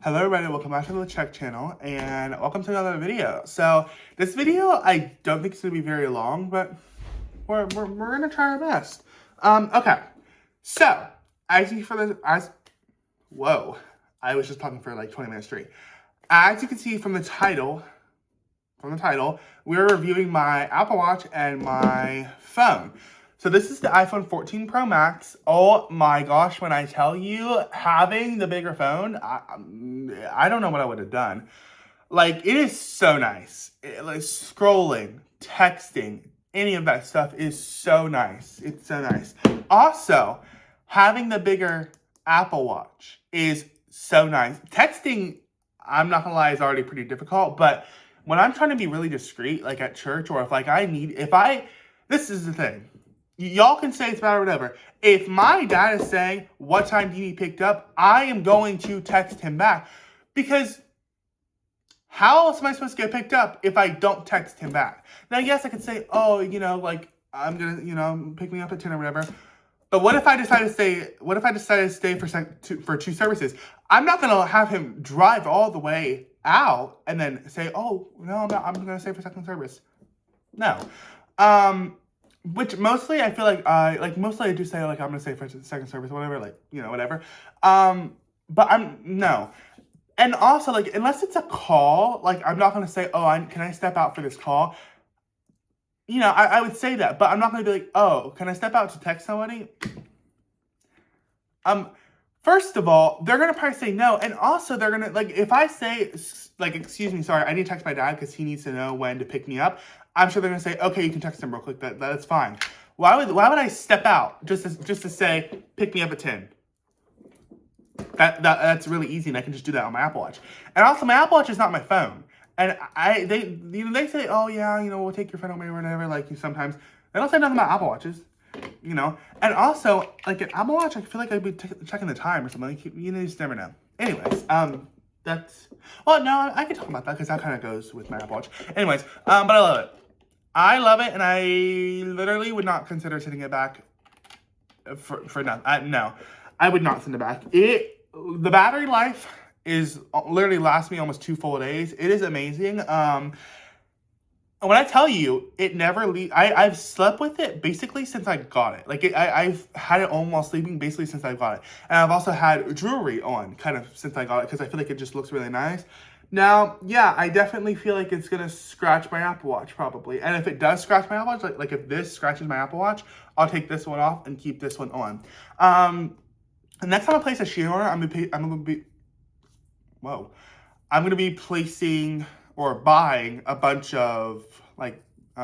Hello everybody, welcome back to the Check channel, and welcome to another video. So, this video, I don't think it's going to be very long, but we're going to try our best. Okay. So, whoa, I was just talking for like 20 minutes straight. As you can see from the title, we're reviewing my Apple Watch and my phone. So this is the iPhone 14 Pro Max. Oh my gosh, when I tell you, having the bigger phone, I don't know what I would have done. Like, it is so nice. Like, scrolling, texting, any of that stuff is so nice. It's so nice. Also, having the bigger Apple Watch is so nice. Texting, I'm not gonna lie, is already pretty difficult, but when I'm trying to be really discreet, like at church, or this is the thing. Y'all can say it's bad or whatever. If my dad is saying, what time do you need picked up? I am going to text him back. Because how else am I supposed to get picked up if I don't text him back? Now, yes, I could say, oh, like, I'm going to, pick me up at 10 or whatever. But what if I decide to stay for two services? I'm not going to have him drive all the way out and then say, oh, no, I'm going to stay for second service. No. Which mostly I feel like, mostly I do say, like, I'm going to stay for second service or whatever, like, whatever. But no. And also, like, unless it's a call, like, I'm not going to say, oh, can I step out for this call? I would say that, but I'm not going to be like, oh, can I step out to text somebody? First of all, they're going to probably say no. And also, they're going to, like, if I say, like, excuse me, sorry, I need to text my dad because he needs to know when to pick me up, I'm sure they're going to say, okay, you can text him real quick. That's fine. Why would I step out just to say, pick me up at 10? That's really easy, and I can just do that on my Apple Watch. And also, my Apple Watch is not my phone. And they say, oh yeah, we'll take your phone away or whatever. Like, sometimes they don't say nothing about Apple Watches. And also, like, an Apple Watch, I feel like I'd be checking the time or something. You just never know. Anyways, no, I can talk about that because that kind of goes with my Apple Watch. Anyways, but I love it. I love it, and I literally would not consider sending it back for nothing. No, I would not send it back. The battery life is literally lasts me almost 2 full days. It is amazing. When I tell you, it never leaves. I've slept with it basically since I got it. Like, I've had it on while sleeping basically since I got it. And I've also had jewelry on kind of since I got it because I feel like it just looks really nice. Now, yeah, I definitely feel like it's going to scratch my Apple Watch probably. And if it does scratch my Apple Watch, like if this scratches my Apple Watch, I'll take this one off and keep this one on. The next time I place a Shein order, I'm going to be placing or buying a bunch of like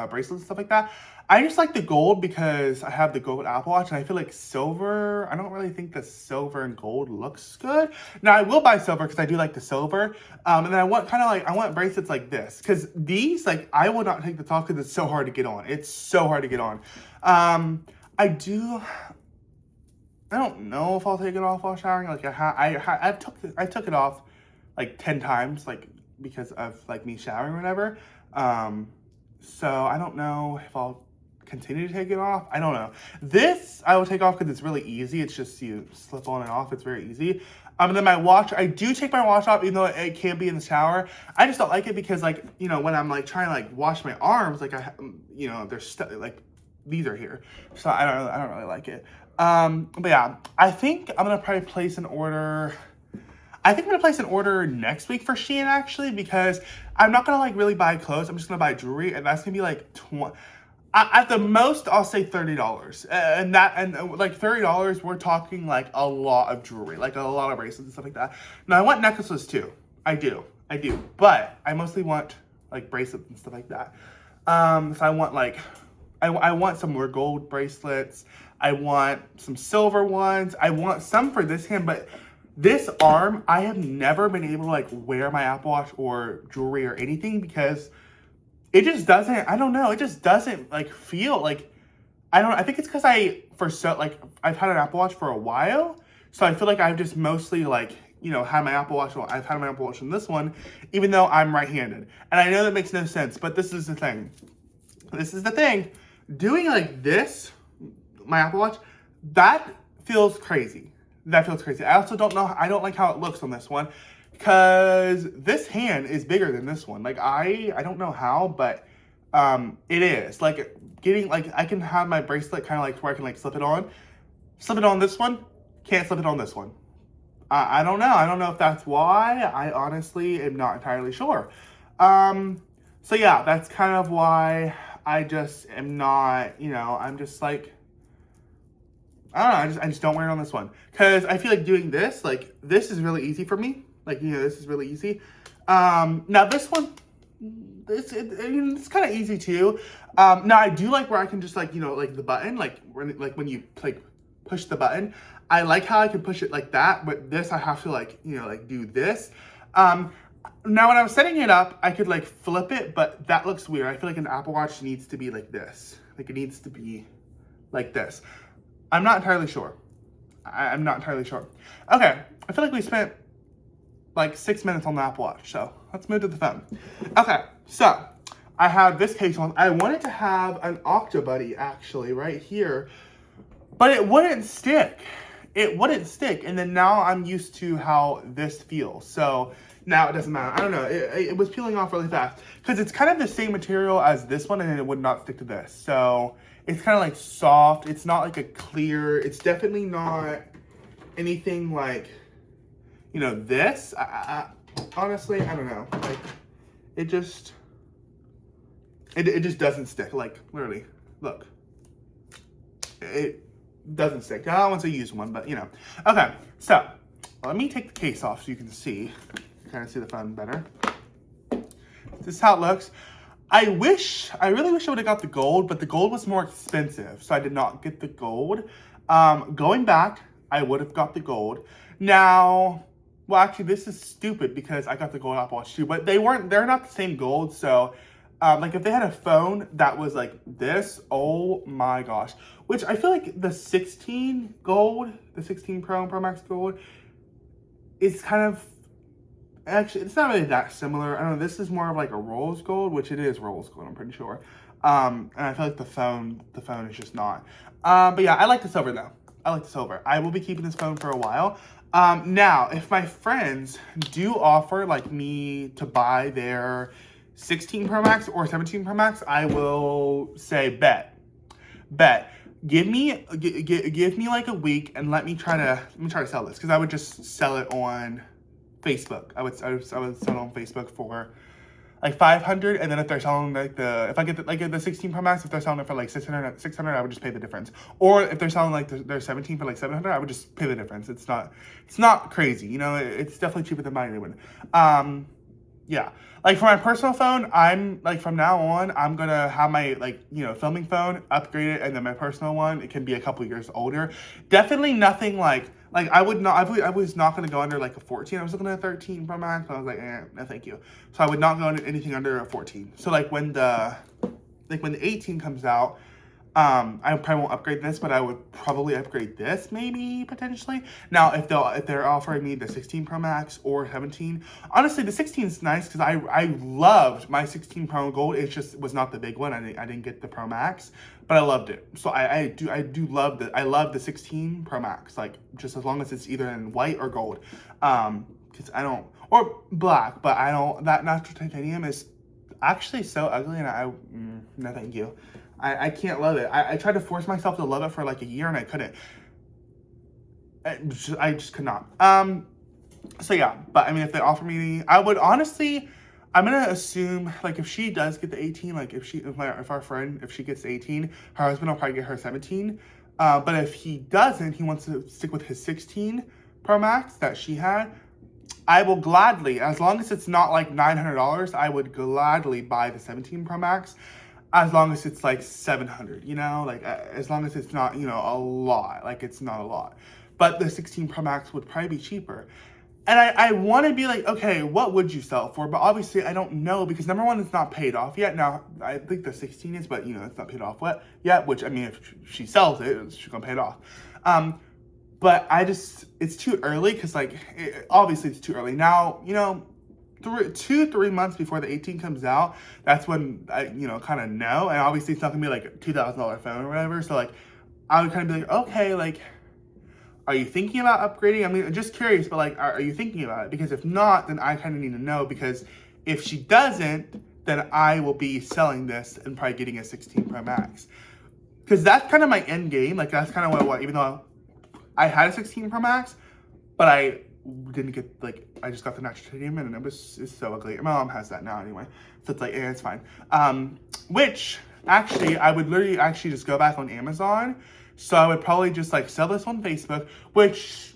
bracelets and stuff like that. I just like the gold because I have the gold Apple Watch, and I feel like silver, I don't really think the silver and gold looks good. Now, I will buy silver because I do like the silver. And then I want bracelets like this, because these, like, I will not take this off because it's so hard to get on. It's so hard to get on. I don't know if I'll take it off while showering. Like, I took it off like 10 times, like, because of like me showering or whatever. So I don't know if I'll continue to take it off. I don't know. This I will take off because it's really easy. It's just you slip on and off. It's very easy. And then my watch, I do take my watch off even though it can be in the shower. I just don't like it because, like, when I'm like trying to like wash my arms, like there's like these are here, so I don't really like it. But yeah, I think I'm gonna probably place an order. I think I'm gonna place an order next week for Shein, actually, because I'm not gonna like really buy clothes. I'm just gonna buy jewelry, and that's gonna be like at the most, I'll say $30. And like $30, we're talking like a lot of jewelry, like a lot of bracelets and stuff like that. Now, I want necklaces too. I do, but I mostly want like bracelets and stuff like that. So I want like, I want some more gold bracelets. I want some silver ones. I want some for this hand, but this arm, I have never been able to like wear my Apple Watch or jewelry or anything because it just doesn't, I don't know, it just doesn't like feel like, I think it's because I've had an Apple Watch for a while, so I feel like I've just mostly like, had my Apple Watch, I've had my Apple Watch in this one, even though I'm right-handed. And I know that makes no sense, but this is the thing. Doing like this, my Apple Watch, that feels crazy. I also don't know, I don't like how it looks on this one. because this hand is bigger than this one. Like I don't know how, but it is. Like getting, like I can have my bracelet kind of like where I can like slip it on this one, can't slip it on this one. I don't know. I don't know if that's why. I honestly am not entirely sure. So yeah, that's kind of why I just am not, you know, I'm just like, I don't know, I just don't wear it on this one. Because I feel like doing this, like, this is really easy for me. Like, you know, this is really easy. Now this one, it's kind of easy too. Now I do like where I can just like, you know, like the button, like when you like push the button, I like how I can push it like that, but this I have to like, you know, like do this. Now when I was setting it up, I could like flip it, but that looks weird. I feel like an Apple Watch needs to be like this. Like it needs to be like this. I'm not entirely sure. I'm not entirely sure. Okay, I feel like we spent like 6 minutes on the Apple Watch, so let's move to the phone. Okay, so I have this case on. I wanted to have an Octobuddy actually right here, but it wouldn't stick. It wouldn't stick, and then now I'm used to how this feels. So now it doesn't matter. I don't know. It was peeling off really fast because it's kind of the same material as this one, and it would not stick to this. So it's kind of like soft. It's not like a clear. It's definitely not anything like, you know, this. Honestly, I don't know. Like it just doesn't stick. Like literally, look. It doesn't stick. I don't want to use one, but you know. Okay, so let me take the case off so you can see. Kind of see the phone better. This is how it looks. I really wish I would have got the gold, but the gold was more expensive, so I did not get the gold. Going back, I would have got the gold. Now, well, actually, this is stupid because I got the gold Apple Watch too, but they're not the same gold, so like if they had a phone that was like this, oh my gosh. Which I feel like the 16 gold, the 16 Pro and Pro Max gold is kind of, actually, it's not really that similar. I don't know, this is more of like a rose gold, which it is rose gold, I'm pretty sure. And I feel like the phone is just not. But yeah, I like the silver though. I like the silver. I will be keeping this phone for a while. Now, if my friends do offer like me to buy their 16 Pro Max or 17 Pro Max, I will say bet. Give me like a week and let me try to sell this, because I would just sell it on Facebook. I would sell it on Facebook for like 500, and then if they're selling like if I get the 16 Pro Max, if they're selling it for like 600, I would just pay the difference. Or if they're selling like their 17 for like 700, I would just pay the difference. It's not crazy, you know. It's definitely cheaper than buying a new one. Yeah, like for my personal phone, I'm like from now on, I'm gonna have my like, you know, filming phone, upgrade it, and then my personal one, it can be a couple years older. Definitely nothing like I was not gonna go under like a 14. I was looking at a 13 Pro Max, but I was like, no, thank you. So I would not go under anything under a 14. So like when the 18 comes out, I probably won't upgrade this, but I would probably upgrade this, maybe, potentially. Now, if they're offering me the 16 Pro Max or 17, honestly, the 16 is nice because I loved my 16 Pro Gold. It just was not the big one. I didn't get the Pro Max, but I loved it. So I do love I love the 16 Pro Max, like just as long as it's either in white or gold, because or black, but that natural titanium is actually so ugly, and no thank you. I can't love it. I tried to force myself to love it for like a year and I couldn't. I just could not. So yeah, but I mean, if they offer me, I would honestly, I'm gonna assume like if she does get the 18, like if our friend, if she gets the 18, her husband will probably get her 17. But if he doesn't, he wants to stick with his 16 Pro Max that she had, I will gladly, as long as it's not like $900, I would gladly buy the 17 Pro Max. As long as it's like 700, you know, like as long as it's not, you know, a lot, like it's not a lot. But the 16 Pro Max would probably be cheaper. And I want to be like, okay, what would you sell it for? But obviously I don't know, because number one, it's not paid off yet. Now, I think the 16 is, but you know, it's not paid off yet, which I mean, if she sells it, she's gonna pay it off. But it's too early, because like, obviously it's too early. Now, you know, 2-3 months before the 18 comes out, that's when I, you know, kind of know. And obviously it's not gonna be like a $2,000 phone or whatever. So like, I would kind of be like, okay, like, Are you thinking about upgrading? I mean, I'm just curious, but like, are you thinking about it? Because if not, then I kind of need to know, because if she doesn't, then I will be selling this and probably getting a 16 Pro Max. Because that's kind of my end game. Like, that's kind of what I want, even though I had a 16 Pro Max, but I didn't get, like, I just got the natural titanium and it's so ugly. My mom has that now anyway, so it's like, yeah, it's fine. Which, actually, I would literally actually just go back on Amazon. So I would probably just like sell this on Facebook, which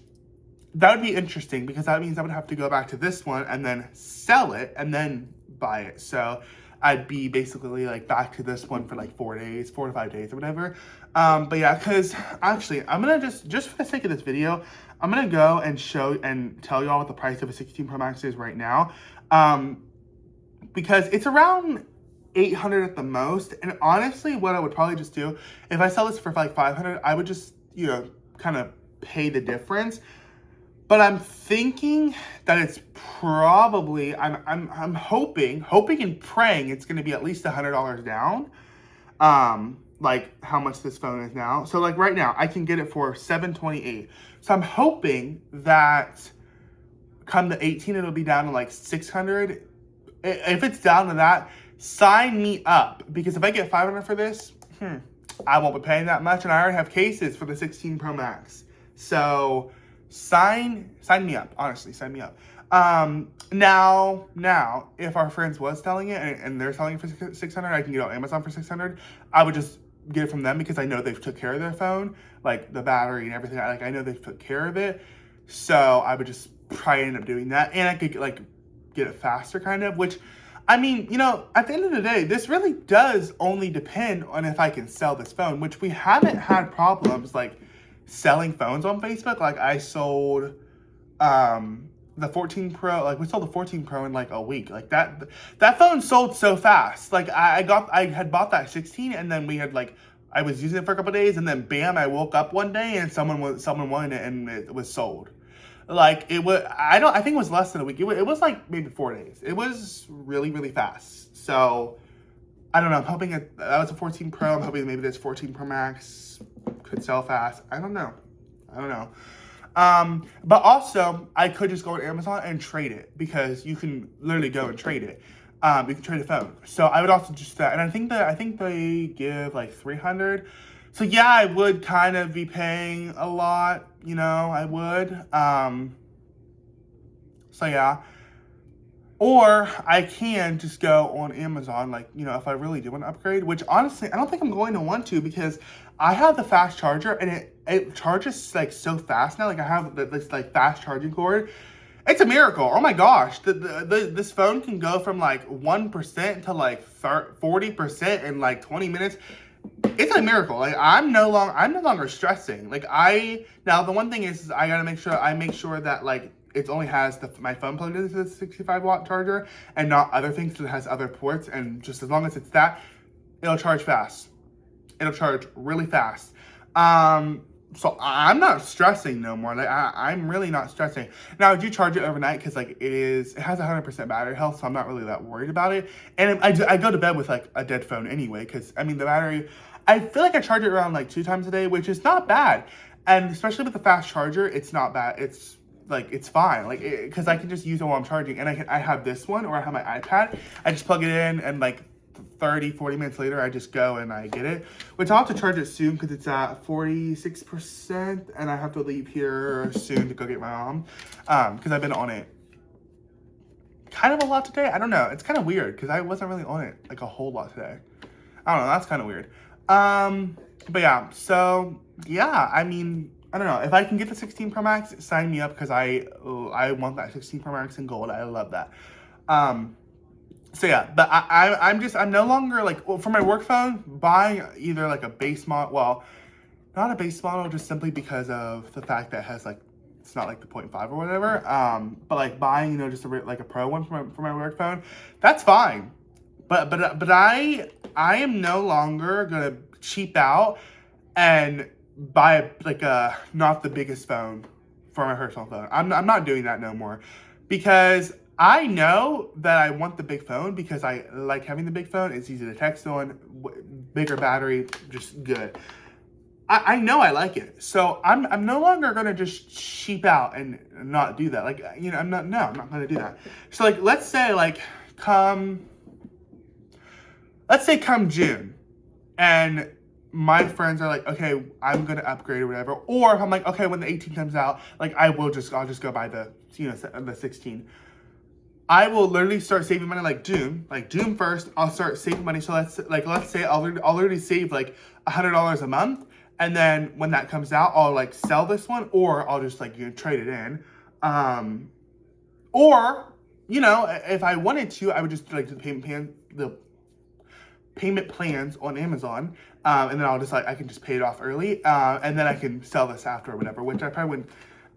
that would be interesting, because that means I would have to go back to this one and then sell it and then buy it. So I'd be basically like back to this one for like 4 days, 4 to 5 days or whatever. But yeah, because actually I'm gonna just for the sake of this video, I'm gonna go and show and tell y'all what the price of a 16 Pro Max is right now. Because it's around 800 at the most. And honestly, what I would probably just do, if I sell this for like 500, I would just, you know, kind of pay the difference. But I'm thinking that it's probably, I'm hoping and praying it's going to be at least $100 down. Like how much this phone is now. So like right now, I can get it for $728. So I'm hoping that come the 18, it'll be down to like 600. If it's down to that, sign me up. Because if I get 500 for this, I won't be paying that much. And I already have cases for the 16 Pro Max. So sign me up. Honestly, sign me up. Now, if our friends was selling it and they're selling it for 600, I can get it on Amazon for 600. I would just get it from them, because I know they've took care of their phone, like the battery and everything. Like I know they've took care of it. So I would just probably end up doing that, and I could like get it faster, kind of. Which, I mean, you know, at the end of the day, this really does only depend on if I can sell this phone, which we haven't had problems like selling phones on Facebook. Like I sold the 14 Pro, like we sold the 14 Pro in like a week. Like that phone sold so fast. Like I had bought that 16, and then we had like, I was using it for a couple of days, and then bam, I woke up one day and someone wanted it and it was sold. Like it was, I think it was less than a week. It was like maybe 4 days. It was really, really fast. So I don't know. I'm hoping that was a 14 Pro. I'm hoping maybe this 14 Pro Max could sell fast. I don't know. But also I could just go on Amazon and trade it, because you can literally go and trade it. You can trade a phone. So I would also just that. And I think they give like 300. So yeah, I would kind of be paying a lot, you know, I would. So yeah. Or I can just go on Amazon, like, you know, if I really do want to upgrade, which honestly, I don't think I'm going to want to, because I have the fast charger and it charges like so fast now. Like I have this like fast charging cord. It's a miracle. Oh my gosh. This phone can go from like 1% to like 40% in like 20 minutes. It's a miracle. Like I'm no longer stressing. Like now the one thing is I gotta make sure that like it only has my phone plugged into the 65-watt charger and not other things, so it has other ports, and just as long as it's that, it'll charge fast. It'll charge really fast. So I'm not stressing no more. Like I'm really not stressing. Now I do charge it overnight, because like it has 100% battery health, so I'm not really that worried about it. And I go to bed with like a dead phone anyway, because I mean the battery, I feel like I charge it around like 2 times a day, which is not bad. And especially with the fast charger, it's not bad. It's like, it's fine. Like, because I can just use it while I'm charging. And I have this one, or I have my iPad. I just plug it in, and like 30-40 minutes later, I just go and I get it. Which I'll have to charge it soon, because it's at 46%, and I have to leave here soon to go get my mom, because I've been on it kind of a lot today. I don't know. It's kind of weird, because I wasn't really on it like a whole lot today. I don't know. That's kind of weird. But yeah. So yeah. I mean, I don't know. If I can get the 16 Pro Max, sign me up, because I want that 16 Pro Max in gold. I love that. So yeah, but I'm no longer like, well, for my work phone, buying either like a base model, well, not a base model, just simply because of the fact that it has like, it's not like the 0.5 or whatever. But like buying, you know, just like a Pro one for my work phone, that's fine. But I am no longer gonna cheap out and buy like not the biggest phone for my personal phone. I'm not doing that no more, because I know that I want the big phone, because I like having the big phone. It's easy to text on, bigger battery, just good. I know I like it. So I'm no longer gonna just cheap out and not do that. Like, you know, I'm not gonna do that. So like, come, let's say come June, and my friends are like, okay, I'm gonna upgrade or whatever. Or if I'm like, okay, when the 18 comes out, like I'll just go buy the, you know, the 16. I will literally start saving money like June 1st. I'll start saving money. So let's say I'll already save like $100 a month, and then when that comes out, I'll like sell this one, or I'll just like, you know, trade it in, or, you know, if I wanted to, I would just like do the payment plans on Amazon, and then I'll just like, I can just pay it off early, and then I can sell this after or whatever. Which I probably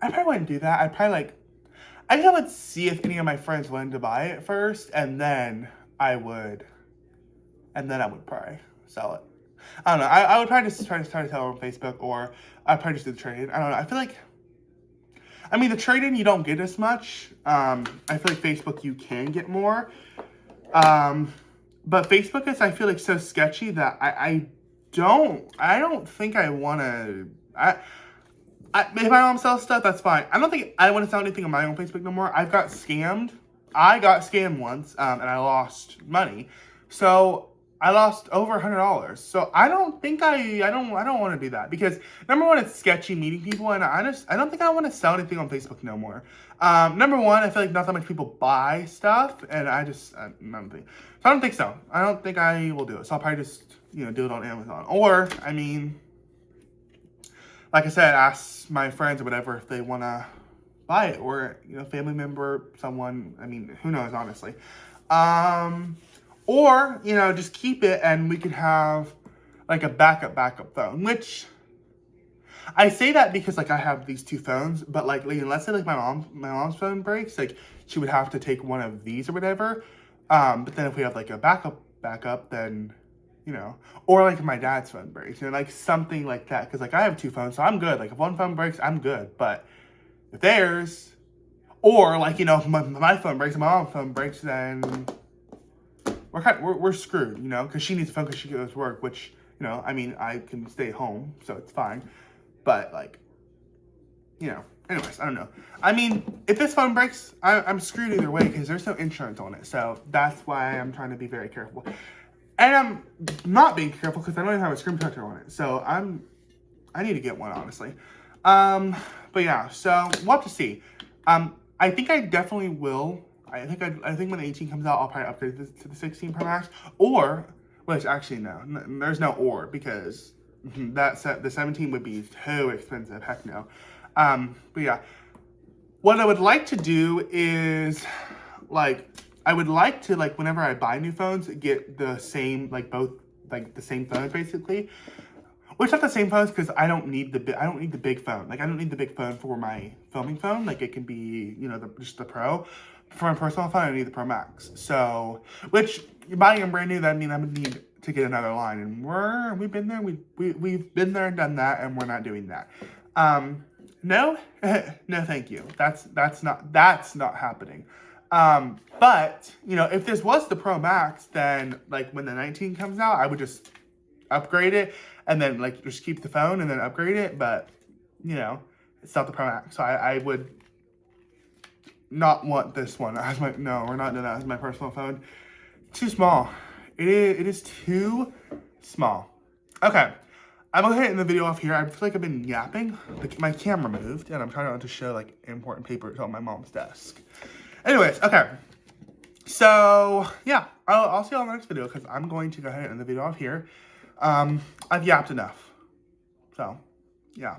wouldn't do that. I think I would see if any of my friends wanted to buy it first, and then I would probably sell it. I don't know. I would probably just try to sell it on Facebook, or I'd probably just do the trade-in. I don't know. I feel like, I mean, the trade-in, you don't get as much. I feel like Facebook, you can get more. But Facebook is, I feel like, so sketchy that I don't think I want to, if I don't sell stuff, that's fine. I don't think I want to sell anything on my own Facebook no more. I got scammed once, and I lost money. So I lost over $100. So I don't think I don't want to do that, because number one, it's sketchy meeting people, and I don't think I want to sell anything on Facebook no more. Number one, I feel like not that much people buy stuff, and I don't think. So I don't think so. I don't think I will do it. So I'll probably just, you know, do it on Amazon. Or, I mean, like I said, ask my friends or whatever if they want to buy it, or, you know, family member, someone, I mean, who knows, honestly. Or, you know, just keep it, and we could have like a backup phone, which I say that because like I have these two phones, but like, let's say like my mom's phone breaks, like she would have to take one of these or whatever. But then if we have like a backup, then, you know, or like if my dad's phone breaks, you know, like something like that. Cause like I have two phones, so I'm good. Like if one phone breaks, I'm good. But if theirs, or like, you know, if my phone breaks and my mom's phone breaks, then we're screwed, you know, because she needs a phone because she goes to work, which, you know, I mean, I can stay home, so it's fine. But like, you know, anyways, I don't know. I mean, if this phone breaks, I'm screwed either way, because there's no insurance on it. So that's why I'm trying to be very careful. And I'm not being careful because I don't even have a screen protector on it. So I need to get one, honestly. But yeah, so we'll have to see. I think I definitely will. I think when the 18 comes out, I'll probably upgrade this to the 16 Pro Max. Or, which actually no, there's no or, because the 17 would be too expensive. Heck no. But yeah, what I would like to do is, like, I would like to, like, whenever I buy new phones, get the same, like, both, like, the same phones, basically. Which, not the same phones, because I don't need the big phone. Like, I don't need the big phone for my filming phone. Like, it can be, you know, just the Pro. For my personal phone, I need the Pro Max. So, which, buying them brand new, that means I would need to get another line. And we've been there, we've been there and done that, and we're not doing that. No, no, thank you. That's not happening. But, you know, if this was the Pro Max, then, like, when the 19 comes out, I would just upgrade it, and then, like, just keep the phone and then upgrade it. But, you know, it's not the Pro Max, so I would not want this one as my, no, we're not doing that as my personal phone. Too small. It is too small. Okay, I'm gonna end the video off here. I feel like I've been yapping. Like, my camera moved, and I'm trying not to show, like, important papers on my mom's desk. Anyways, okay. So, yeah, I'll see you on the next video, because I'm going to go ahead and end the video off here. I've yapped enough. So, yeah.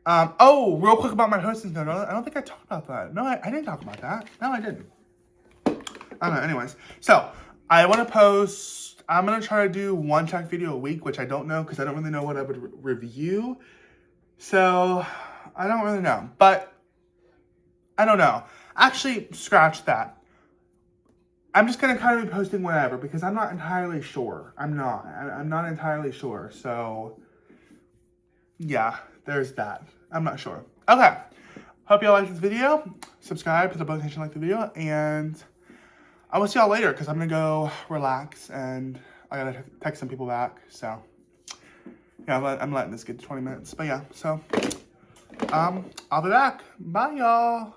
Oh, real quick about my hosting code. I don't think I talked about that. No, I didn't talk about that. No, I didn't. I don't know. Anyways, so I want to post, I'm going to try to do one tech video a week, which I don't know because I don't really know what I would review. So I don't really know, but I don't know. Actually, scratch that. I'm just going to kind of be posting whatever because I'm not entirely sure. I'm not entirely sure. So yeah, there's that. I'm not sure. Okay. Hope y'all liked this video. Subscribe, hit the notification, like the video, and I will see y'all later because I'm going to go relax and I got to text some people back. So Yeah, I'm letting this get to 20 minutes. But yeah, so, I'll be back. Bye, y'all.